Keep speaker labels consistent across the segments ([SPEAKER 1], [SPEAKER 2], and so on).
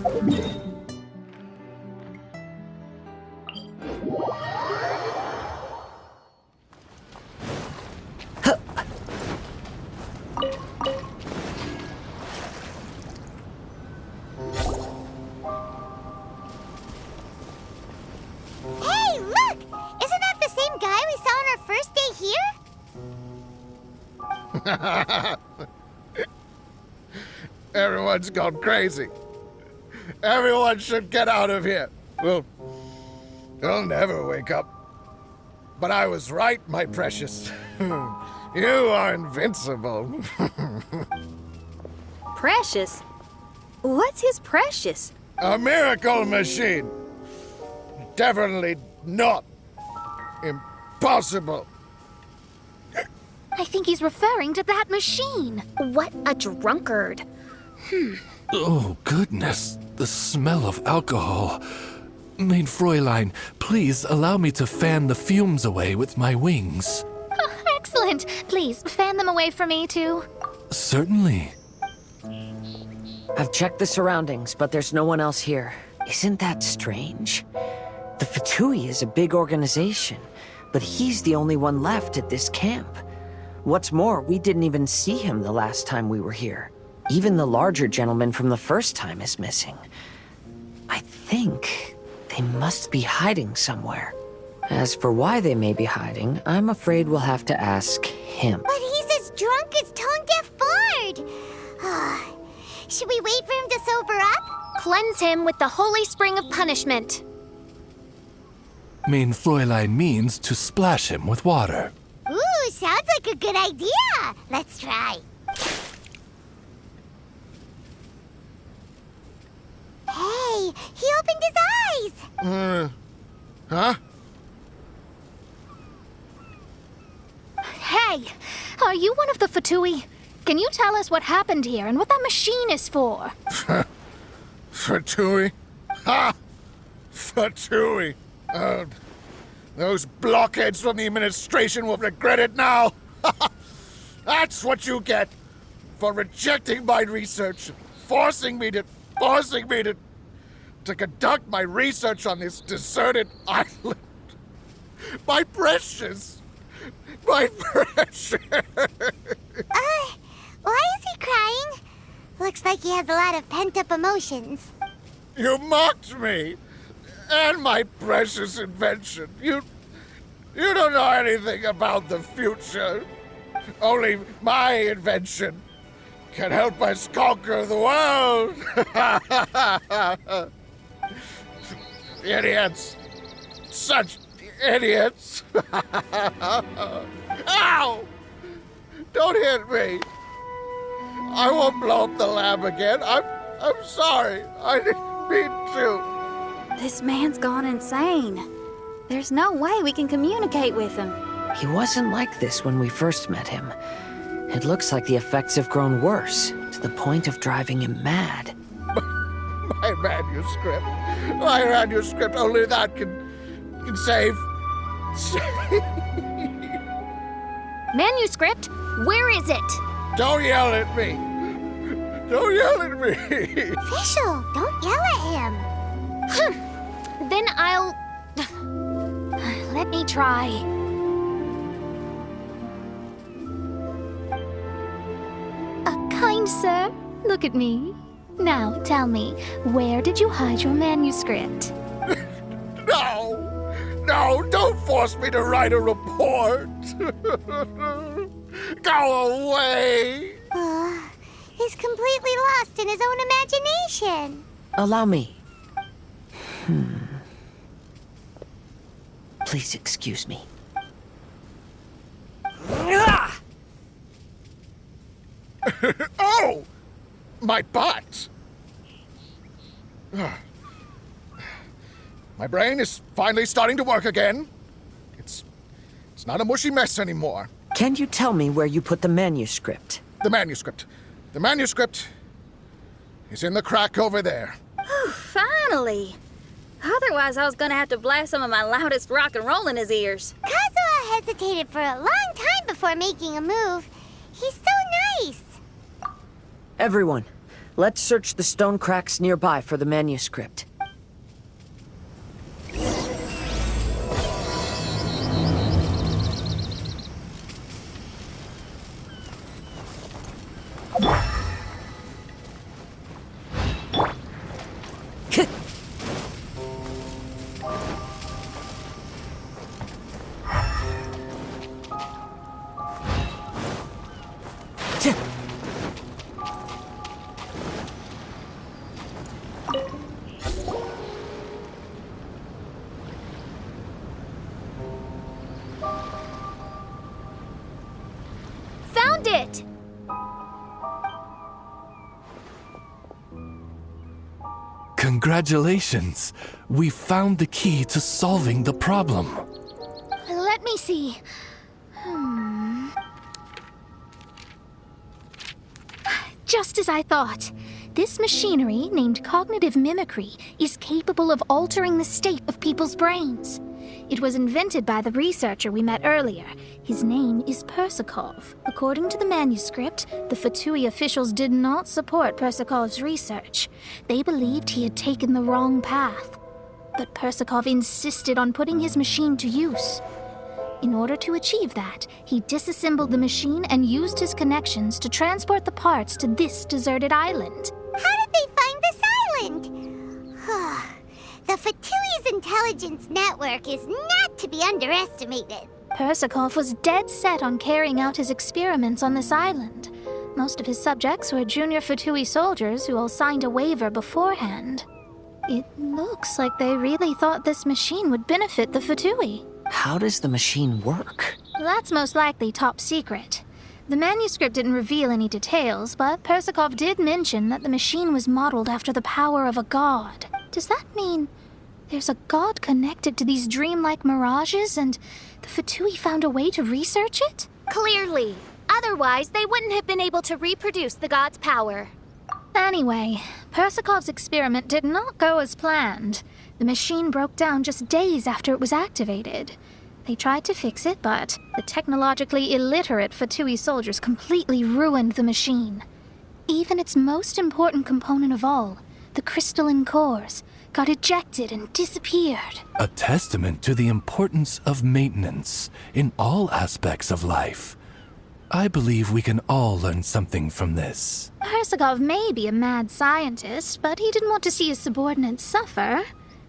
[SPEAKER 1] Hey, look! Isn't that the same guy we saw on our first day here?
[SPEAKER 2] Everyone's gone crazy. Everyone should get out of here. We'll never wake up. But I was right, my precious. You are invincible.
[SPEAKER 3] Precious? What's his precious?
[SPEAKER 2] A miracle machine. Definitely not impossible.
[SPEAKER 3] I think he's referring to that machine.
[SPEAKER 1] What a drunkard.
[SPEAKER 4] Oh, goodness. The smell of alcohol. Mein Fräulein, please allow me to fan the fumes away with my wings.
[SPEAKER 3] Oh, excellent. Please, fan them away for me, too.
[SPEAKER 4] Certainly.
[SPEAKER 5] I've checked the surroundings, but there's no one else here. Isn't that strange? The Fatui is a big organization, but he's the only one left at this camp. What's more, we didn't even see him the last time we were here. Even the larger gentleman from the first time is missing. I think they must be hiding somewhere. As for why they may be hiding, I'm afraid we'll have to ask him.
[SPEAKER 1] But he's as drunk as tone-deaf Bard. Should we wait for him to sober up?
[SPEAKER 3] Cleanse him with the holy spring of punishment.
[SPEAKER 4] Mein Fräulein means to splash him with water.
[SPEAKER 1] Ooh, sounds like a good idea. Let's try. Hey, he opened his eyes.
[SPEAKER 2] Huh?
[SPEAKER 3] Hey, are you one of the Fatui? Can you tell us what happened here and what that machine is for?
[SPEAKER 2] Fatui? Ha! Fatui! Those blockheads from the administration will regret it now. That's what you get for rejecting my research, forcing me to conduct my research on this deserted island. My precious, my precious.
[SPEAKER 1] Why is he crying? Looks like he has a lot of pent-up emotions.
[SPEAKER 2] You mocked me and my precious invention. You don't know anything about the future. Only my invention can help us conquer the world. Idiots. Such idiots. Ow! Don't hit me. I won't blow up the lab again. I'm sorry. I didn't mean to.
[SPEAKER 3] This man's gone insane. There's no way we can communicate with him.
[SPEAKER 5] He wasn't like this when we first met him. It looks like the effects have grown worse, to the point of driving him mad.
[SPEAKER 2] My manuscript, only that can save.
[SPEAKER 3] Manuscript? Where is it?
[SPEAKER 2] Don't yell at me. Don't yell at me.
[SPEAKER 1] Fischl, don't yell at him.
[SPEAKER 3] Then I'll... Let me try. Kind sir, look at me. Now tell me, where did you hide your manuscript?
[SPEAKER 2] No, don't force me to write a report. Go away.
[SPEAKER 1] He's completely lost in his own imagination.
[SPEAKER 5] Allow me. Please excuse me.
[SPEAKER 2] Oh! My butt! My brain is finally starting to work again. It's not a mushy mess anymore.
[SPEAKER 5] Can you tell me where you put the manuscript?
[SPEAKER 2] The manuscript is in the crack over there.
[SPEAKER 3] Finally! Otherwise, I was gonna have to blast some of my loudest rock and roll in his ears.
[SPEAKER 1] Kazuha hesitated for a long time before making a move. He's so nice.
[SPEAKER 5] Everyone, Let's search the stone cracks nearby for the manuscript.
[SPEAKER 3] Found it!
[SPEAKER 4] Congratulations! We found the key to solving the problem.
[SPEAKER 3] Let me see. Just as I thought. This machinery, named cognitive mimicry, is capable of altering the state of people's brains. It was invented by the researcher we met earlier. His name is Persakov. According to the manuscript, the Fatui officials did not support Persakov's research. They believed he had taken the wrong path. But Persakov insisted on putting his machine to use. In order to achieve that, he disassembled the machine and used his connections to transport the parts to this deserted island.
[SPEAKER 1] How did they find this island? The Fatui's intelligence network is not to be underestimated.
[SPEAKER 3] Persakov was dead set on carrying out his experiments on this island. Most of his subjects were junior Fatui soldiers who all signed a waiver beforehand. It looks like they really thought this machine would benefit the Fatui.
[SPEAKER 5] How does the machine work?
[SPEAKER 3] That's most likely top secret. The manuscript didn't reveal any details, but Persakov did mention that the machine was modeled after the power of a god. Does that mean there's a god connected to these dreamlike mirages, and the Fatui found a way to research it?
[SPEAKER 6] Clearly. Otherwise, they wouldn't have been able to reproduce the god's power.
[SPEAKER 3] Anyway, Persakov's experiment did not go as planned. The machine broke down just days after it was activated. They tried to fix it, but the technologically illiterate Fatui soldiers completely ruined the machine. Even its most important component of all, the crystalline cores, got ejected and disappeared.
[SPEAKER 4] A testament to the importance of maintenance in all aspects of life. I believe we can all learn something from this.
[SPEAKER 3] Persakov may be a mad scientist, but he didn't want to see his subordinates suffer.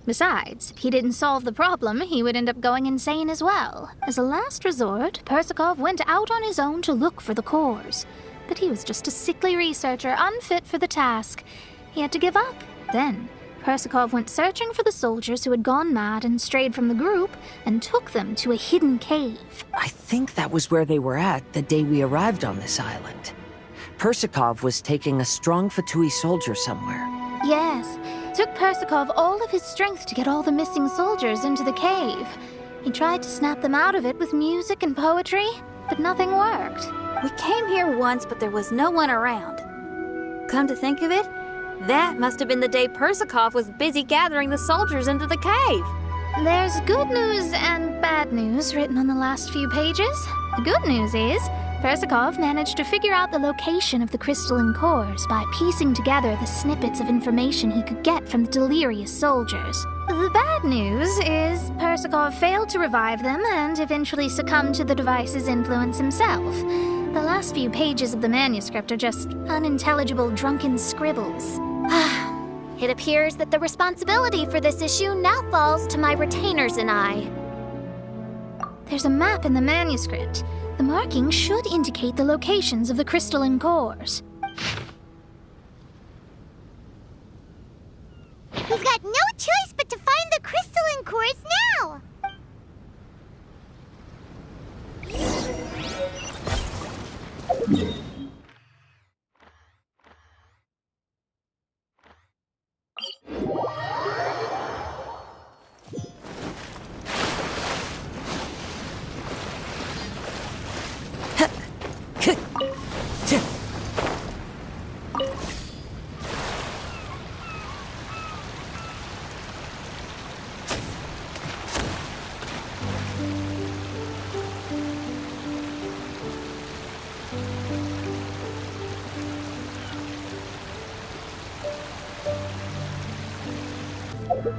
[SPEAKER 3] Besides, if he didn't solve the problem, he would end up going insane as well. As a last resort, Persakov went out on his own to look for the cores. But he was just a sickly researcher, unfit for the task. He had to give up. Then, Persakov went searching for the soldiers who had gone mad and strayed from the group, and took them to a hidden cave.
[SPEAKER 5] I think that was where they were at the day we arrived on this island. Persakov was taking a strong Fatui soldier somewhere.
[SPEAKER 3] Yes, it took Persakov all of his strength to get all the missing soldiers into the cave. He tried to snap them out of it with music and poetry, but nothing worked.
[SPEAKER 6] We came here once, but there was no one around. Come to think of it, that must have been the day Persakov was busy gathering the soldiers into the cave.
[SPEAKER 3] There's good news and bad news written on the last few pages. The good news is, Persakov managed to figure out the location of the crystalline cores by piecing together the snippets of information he could get from the delirious soldiers. The bad news is Persakov failed to revive them and eventually succumbed to the device's influence himself. The last few pages of the manuscript are just unintelligible drunken scribbles.
[SPEAKER 6] It appears that the responsibility for this issue now falls to my retainers and I.
[SPEAKER 3] There's a map in the manuscript. The markings should indicate the locations of the crystalline cores.
[SPEAKER 1] We've got no choice but to find the crystalline cores now! This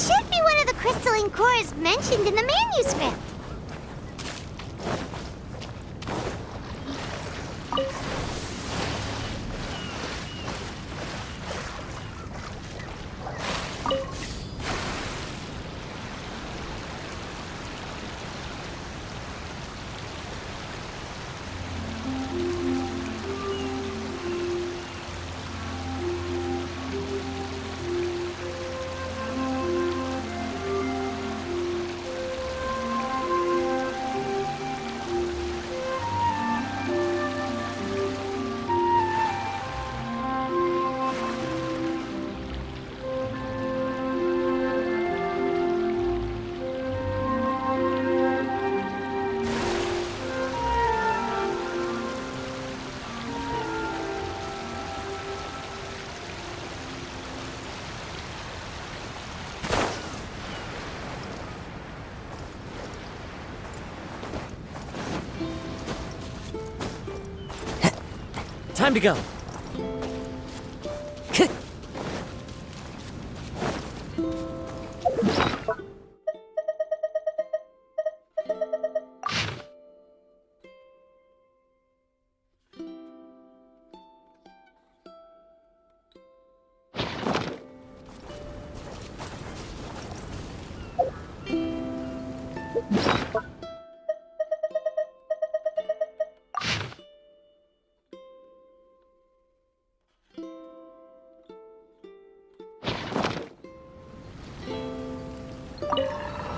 [SPEAKER 1] should be one of the crystalline cores mentioned in the manuscript.
[SPEAKER 5] Time to go.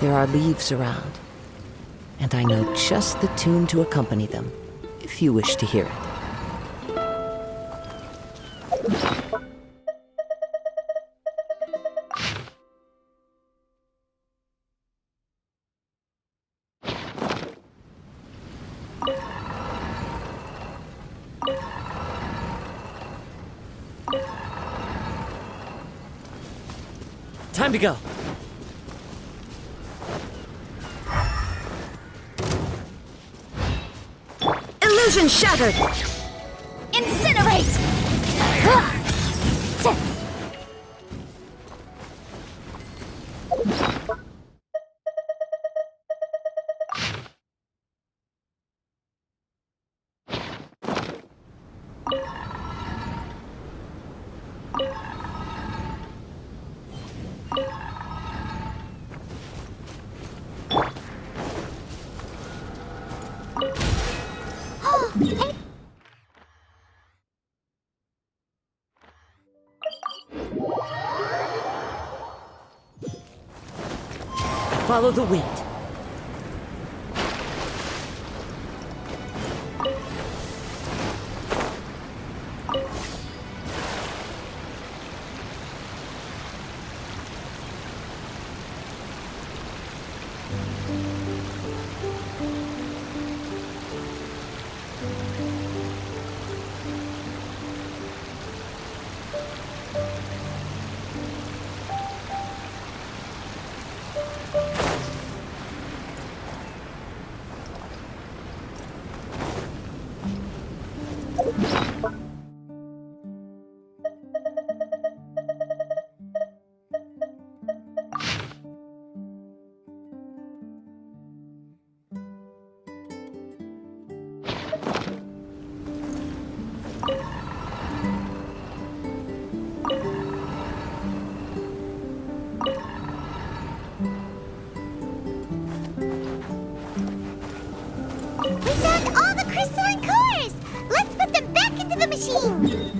[SPEAKER 5] There are leaves around, and I know just the tune to accompany them, if you wish to hear it. Time to go. Illusion shattered!
[SPEAKER 3] Incinerate!
[SPEAKER 5] Follow the wind.
[SPEAKER 1] We found all the crystalline cores! Let's put them back into the machine!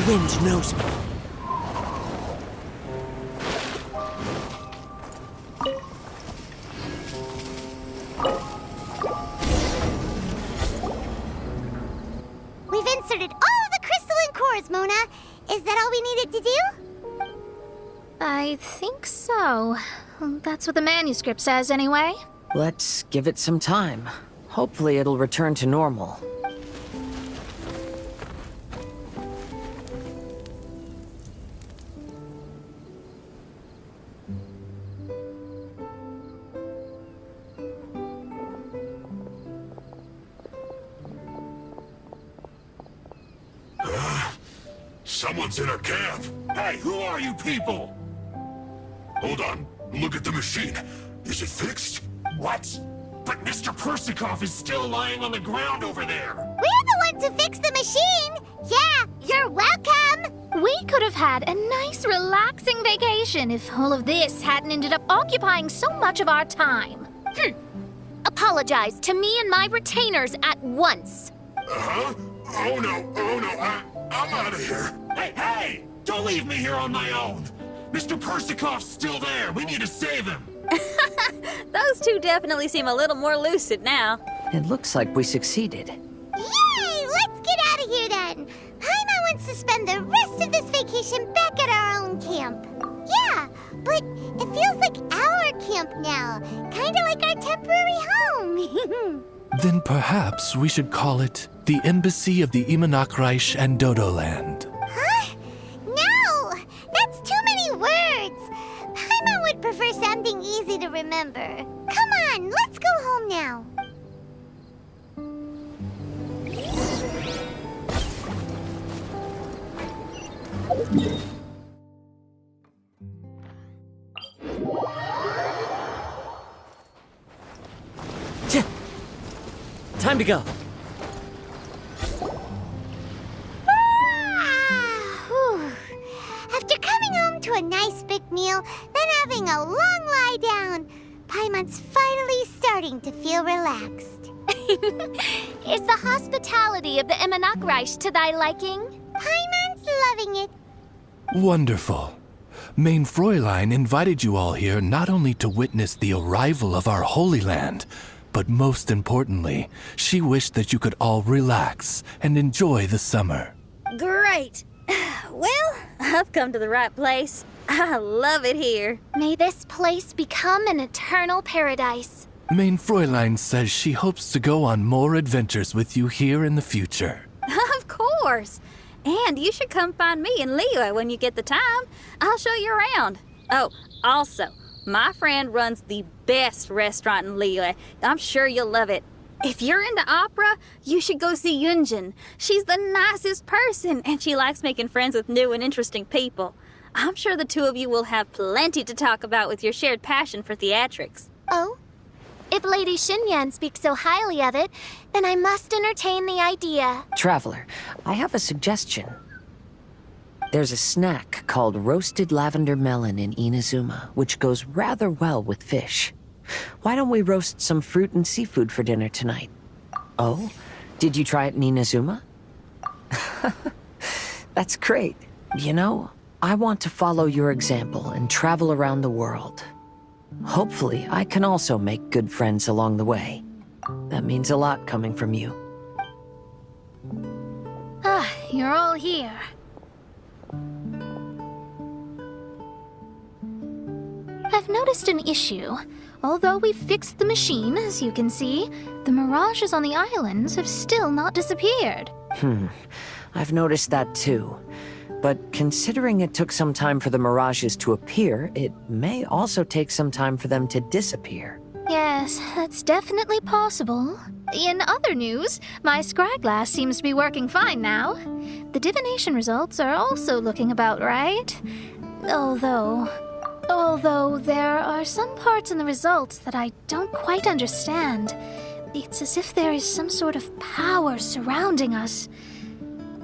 [SPEAKER 5] wind knows me.
[SPEAKER 1] We've inserted all the crystalline cores, Mona. Is that all we needed to do?
[SPEAKER 3] I think so. That's what the manuscript says, anyway.
[SPEAKER 5] Let's give it some time. Hopefully it'll return to normal.
[SPEAKER 7] Someone's in our camp. Hey, who are you people? Hold on. Look at the machine. Is it fixed? What? But Mr. Persikov is still lying on the ground over there.
[SPEAKER 1] We're the ones who fixed the machine. Yeah, you're welcome.
[SPEAKER 3] We could have had a nice, relaxing vacation if all of this hadn't ended up occupying so much of our time. Apologize to me and my retainers at once.
[SPEAKER 7] Uh-huh? Oh no, I'm out of here. Hey! Don't leave me here on my own. Mr. Persikov's still there. We need to save him.
[SPEAKER 6] Those two definitely seem a little more lucid now.
[SPEAKER 5] It looks like we succeeded.
[SPEAKER 1] Yay! Let's get out of here then. Paimon wants to spend the rest of this vacation back at our own camp. Yeah, but it feels like our camp now. Kinda like our temporary home.
[SPEAKER 4] Then perhaps we should call it the Embassy of the Immernachtreich and Dodoland.
[SPEAKER 1] Huh? No! That's too many words. Paimon would prefer something easy to remember. Come on, let's go home now.
[SPEAKER 5] Time to go.
[SPEAKER 1] After coming home to a nice big meal, then having a long lie down, Paimon's finally starting to feel relaxed.
[SPEAKER 3] Is the hospitality of the Immernachtreich to thy liking?
[SPEAKER 1] Paimon's loving it.
[SPEAKER 4] Wonderful. Main Fräulein invited you all here not only to witness the arrival of our Holy Land, but most importantly, she wished that you could all relax and enjoy the summer.
[SPEAKER 6] Great. Well, I've come to the right place. I love it here.
[SPEAKER 3] May this place become an eternal paradise.
[SPEAKER 4] Main Fräulein says she hopes to go on more adventures with you here in the future.
[SPEAKER 6] Of course. And you should come find me and Leo when you get the time. I'll show you around. Oh, also, my friend runs the best restaurant in Lille. I'm sure you'll love it. If you're into opera, you should go see Yunjin. She's the nicest person, and she likes making friends with new and interesting people. I'm sure the two of you will have plenty to talk about with your shared passion for theatrics.
[SPEAKER 3] Oh? If Lady Xinyan speaks so highly of it, then I must entertain the idea.
[SPEAKER 5] Traveler, I have a suggestion. There's a snack called roasted lavender melon in Inazuma, which goes rather well with fish. Why don't we roast some fruit and seafood for dinner tonight? Oh? Did you try it in Inazuma? That's great. You know, I want to follow your example and travel around the world. Hopefully, I can also make good friends along the way. That means a lot coming from you.
[SPEAKER 3] Ah, you're all here. I've noticed an issue. Although we've fixed the machine, as you can see, the mirages on the islands have still not disappeared.
[SPEAKER 5] I've noticed that too. But considering it took some time for the mirages to appear, it may also take some time for them to disappear.
[SPEAKER 3] Yes, that's definitely possible. In other news, my scryglass seems to be working fine now. The divination results are also looking about right. Although there are some parts in the results that I don't quite understand. It's as if there is some sort of power surrounding us.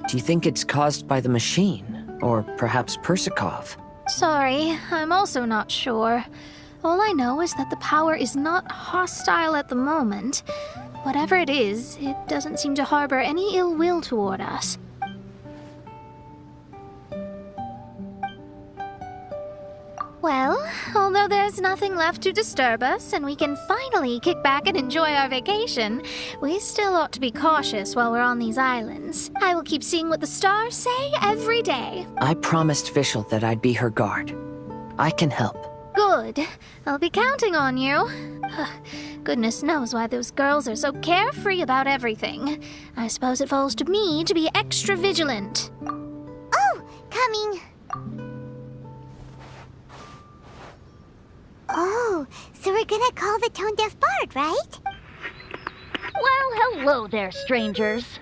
[SPEAKER 5] Do you think it's caused by the machine? Or perhaps Persikov?
[SPEAKER 3] Sorry, I'm also not sure. All I know is that the power is not hostile at the moment. Whatever it is, it doesn't seem to harbor any ill will toward us. Well, although there's nothing left to disturb us and we can finally kick back and enjoy our vacation, we still ought to be cautious while we're on these islands. I will keep seeing what the stars say every day.
[SPEAKER 5] I promised Fischl that I'd be her guard. I can help.
[SPEAKER 3] Good. I'll be counting on you. Goodness knows why those girls are so carefree about everything. I suppose it falls to me to be extra vigilant.
[SPEAKER 1] Oh, coming. Oh, so we're gonna call the tone-deaf bard, right?
[SPEAKER 8] Well, hello there, strangers.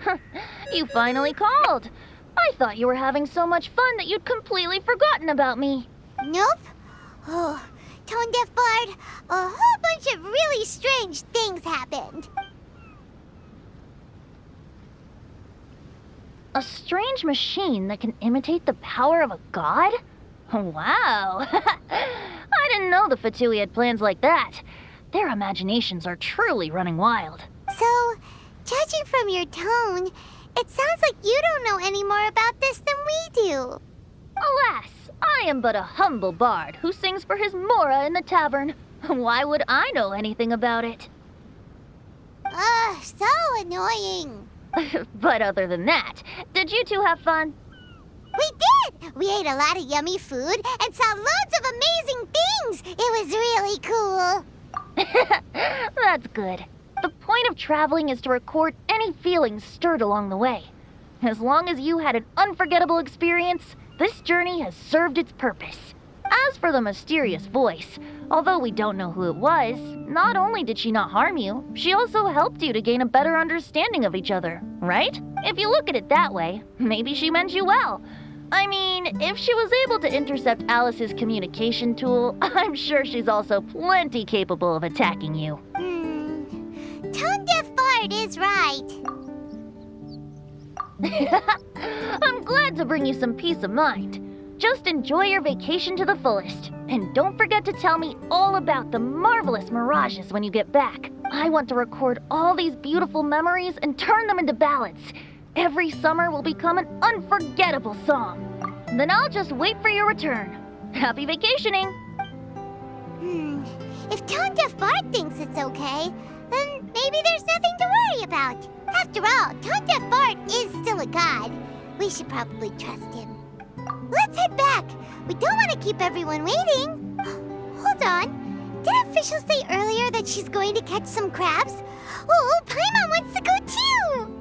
[SPEAKER 8] You finally called. I thought you were having so much fun that you'd completely forgotten about me.
[SPEAKER 1] Nope. Oh, tone-deaf bard, a whole bunch of really strange things happened.
[SPEAKER 8] A strange machine that can imitate the power of a god? Wow. I didn't know the Fatui had plans like that. Their imaginations are truly running wild.
[SPEAKER 1] So, judging from your tone, it sounds like you don't know any more about this than we do.
[SPEAKER 8] Alas, I am but a humble bard who sings for his Mora in the tavern. Why would I know anything about it?
[SPEAKER 1] Ugh, so annoying.
[SPEAKER 8] But other than that, did you two have fun?
[SPEAKER 1] We did! We ate a lot of yummy food and saw loads of amazing things! It was really cool!
[SPEAKER 8] That's good. The point of traveling is to record any feelings stirred along the way. As long as you had an unforgettable experience, this journey has served its purpose. As for the mysterious voice, although we don't know who it was, not only did she not harm you, she also helped you to gain a better understanding of each other, right? If you look at it that way, maybe she meant you well. I mean, if she was able to intercept Alice's communication tool, I'm sure she's also plenty capable of attacking you.
[SPEAKER 1] Tone-deaf bard is right.
[SPEAKER 8] I'm glad to bring you some peace of mind. Just enjoy your vacation to the fullest. And don't forget to tell me all about the marvelous mirages when you get back. I want to record all these beautiful memories and turn them into ballads. Every summer will become an unforgettable song. Then I'll just wait for your return. Happy vacationing!
[SPEAKER 1] If tone-deaf bard thinks it's okay, then maybe there's nothing to worry about. After all, tone-deaf bard is still a god. We should probably trust him. Let's head back. We don't want to keep everyone waiting. Hold on. Didn't Fischl say earlier that she's going to catch some crabs? Oh, Paimon wants to go too!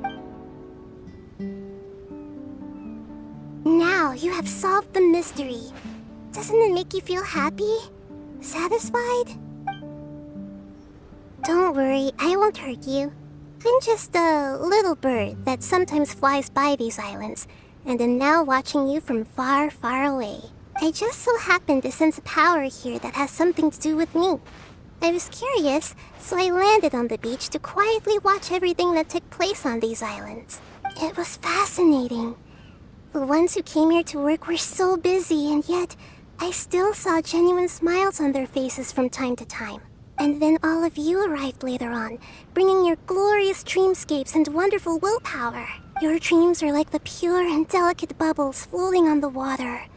[SPEAKER 1] Now you have solved the mystery. Doesn't it make you feel happy? Satisfied? Don't worry, I won't hurt you. I'm just a little bird that sometimes flies by these islands, and am now watching you from far, far away. I just so happened to sense a power here that has something to do with me. I was curious, so I landed on the beach to quietly watch everything that took place on these islands. It was fascinating. The ones who came here to work were so busy, and yet I still saw genuine smiles on their faces from time to time. And then all of you arrived later on, bringing your glorious dreamscapes and wonderful willpower. Your dreams are like the pure and delicate bubbles floating on the water.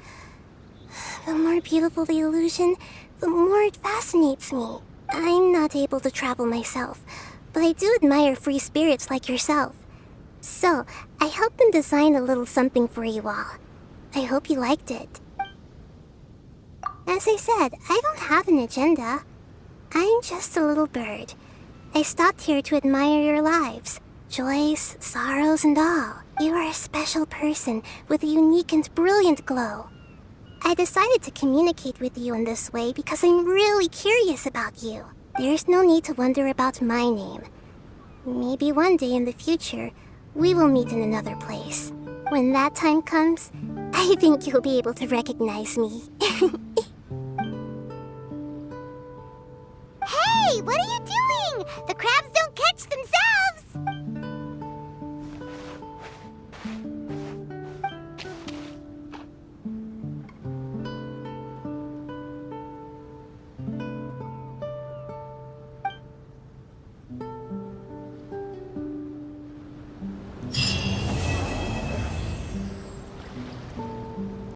[SPEAKER 1] The more beautiful the illusion, the more it fascinates me. I'm not able to travel myself, but I do admire free spirits like yourself. So, I helped them design a little something for you all. I hope you liked it. As I said, I don't have an agenda. I'm just a little bird. I stopped here to admire your lives. Joys, sorrows, and all. You are a special person with a unique and brilliant glow. I decided to communicate with you in this way because I'm really curious about you. There's no need to wonder about my name. Maybe one day in the future, we will meet in another place. When that time comes, I think you'll be able to recognize me.